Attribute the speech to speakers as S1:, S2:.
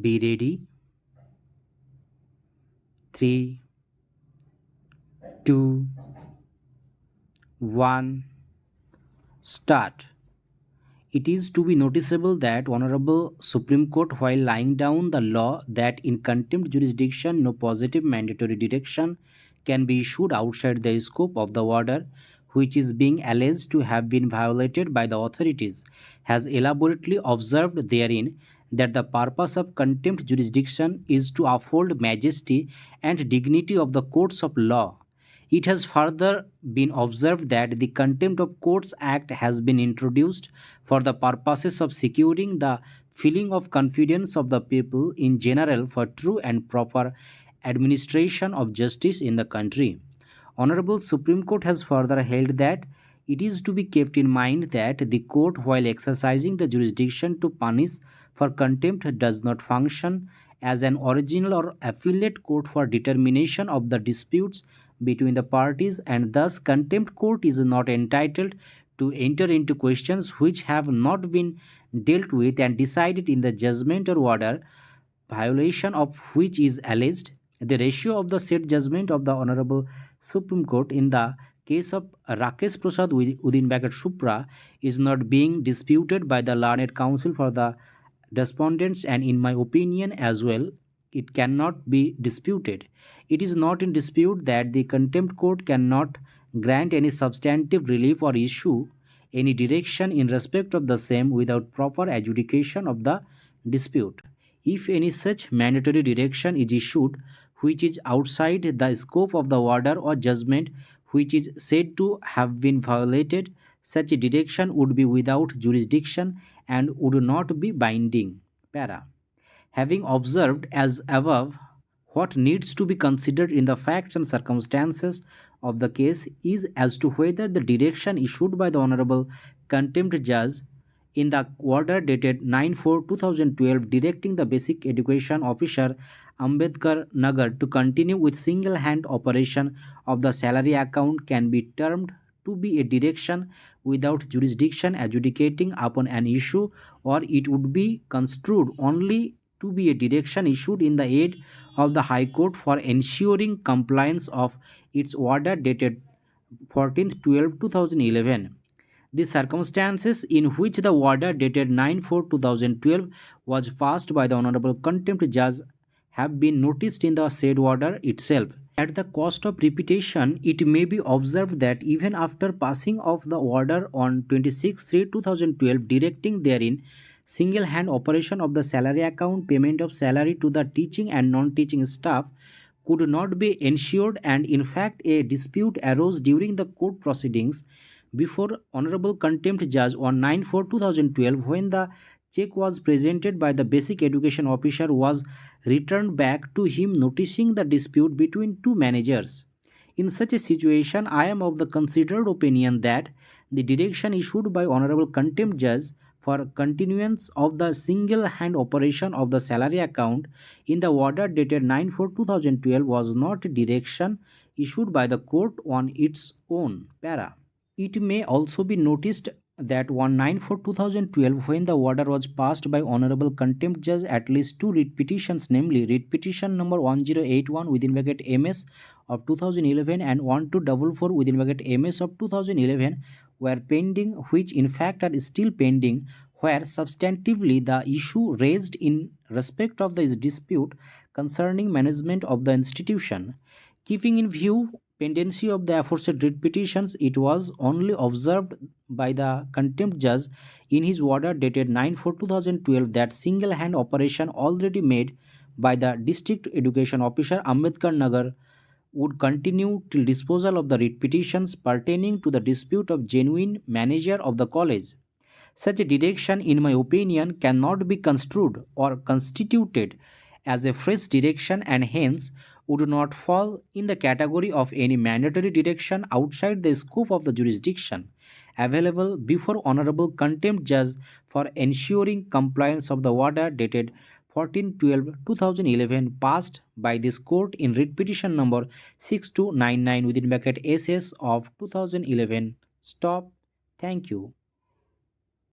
S1: Be ready. 3, 2, 1, start. It is to be noticeable that Honorable Supreme Court, while laying down the law that in contempt jurisdiction no positive mandatory direction can be issued outside the scope of the order which is being alleged to have been violated by the authorities, has elaborately observed therein that the purpose of contempt jurisdiction is to uphold majesty and dignity of the courts of law. It has further been observed that the Contempt of Courts Act has been introduced for the purposes of securing the feeling of confidence of the people in general for true and proper administration of justice in the country. Honorable Supreme Court has further held that it is to be kept in mind that the court, while exercising the jurisdiction to punish for contempt, does not function as an original or affiliate court for determination of the disputes between the parties, and thus contempt court is not entitled to enter into questions which have not been dealt with and decided in the judgment or order violation of which is alleged. The ratio of the said judgment of the Honorable Supreme Court in the case of Rakesh Prasad within bracket Supra is not being disputed by the learned counsel for the respondents, and in my opinion as well, it cannot be disputed. It is not in dispute that the contempt court cannot grant any substantive relief or issue any direction in respect of the same without proper adjudication of the dispute. If any such mandatory direction is issued which is outside the scope of the order or judgment which is said to have been violated, such a direction would be without jurisdiction and would not be binding. Para. Having observed as above, what needs to be considered in the facts and circumstances of the case is as to whether the direction issued by the Honorable Contempt Judge in the order dated 9/4/2012 directing the Basic Education Officer Ambedkar Nagar to continue with single hand operation of the salary account can be termed to be a direction without jurisdiction adjudicating upon an issue, or it would be construed only to be a direction issued in the aid of the High Court for ensuring compliance of its order dated 14/12/2011. The circumstances in which the order dated 9/4/2012 was passed by the Honorable Contempt Judge have been noticed in the said order itself. At the cost of repetition, it may be observed that even after passing of the order on 26/3/2012 directing therein single hand operation of the salary account, payment of salary to the teaching and non-teaching staff could not be ensured, and in fact a dispute arose during the court proceedings before Honorable Contempt Judge on 9/4/2012 when the check was presented by the Basic Education Officer was returned back to him, noticing the dispute between two managers. In such a situation, I am of the considered opinion that the direction issued by Honorable Contempt Judge for continuance of the single hand operation of the salary account in the order dated 9/4/2012 was not a direction issued by the court on its own. Para. It may also be noticed that on 9/4/2012, when the order was passed by Honorable Contempt Judge, at least two writ petitions, namely writ petition number 1081 within bracket MS of 2011 and 1244 within bracket MS of 2011, were pending, which in fact are still pending, where substantively the issue raised in respect of the dispute concerning management of the institution. Keeping in view pendency of the aforesaid writ petitions, it was only observed by the contempt judge in his order dated 9/4/2012 that single hand operation already made by the district education officer Ambedkar Nagar would continue till disposal of the writ petitions pertaining to the dispute of genuine manager of the college. Such a direction, in my opinion, cannot be construed or constituted as a fresh direction, and hence would not fall in the category of any mandatory direction outside the scope of the jurisdiction available before Honorable Contempt Judge for ensuring compliance of the order dated 14/12/2011 passed by this court in writ petition number 6299 within bracket SS of 2011. Stop. Thank you.